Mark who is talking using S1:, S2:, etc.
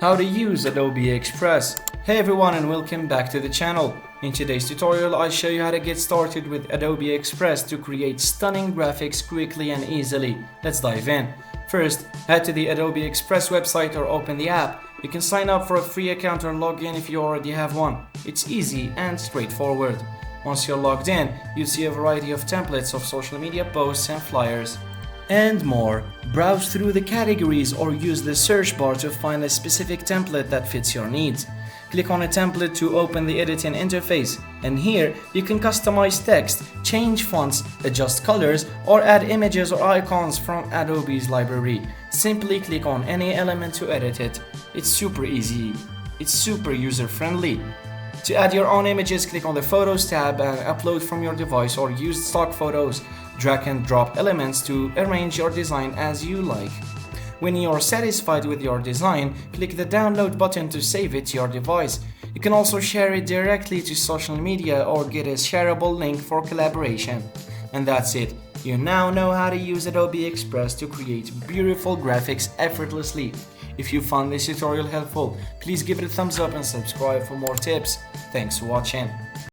S1: How to use Adobe Express. Hey everyone and welcome back to the channel. In today's tutorial I'll show you how to get started with Adobe Express to create stunning graphics quickly and easily. Let's dive in. First, head to the Adobe Express website or open the app. You can sign up for a free account or log in if you already have one. It's easy and straightforward. Once you're logged in, you'll see a variety of templates of social media posts and flyers and more. Browse through the categories or use the search bar to find a specific template that fits your needs. Click on a template to open the editing interface, and here you can customize text, change fonts, adjust colors, or add images or icons from Adobe's library. Simply click on any element to edit it. It's super easy. It's super user-friendly. To add your own images, click on the Photos tab and upload from your device or use stock photos. Drag and drop elements to arrange your design as you like. When you're satisfied with your design, click the download button to save it to your device. You can also share it directly to social media or get a shareable link for collaboration. And that's it. You now know how to use Adobe Express to create beautiful graphics effortlessly. If you found this tutorial helpful, please give it a thumbs up and subscribe for more tips. Thanks for watching.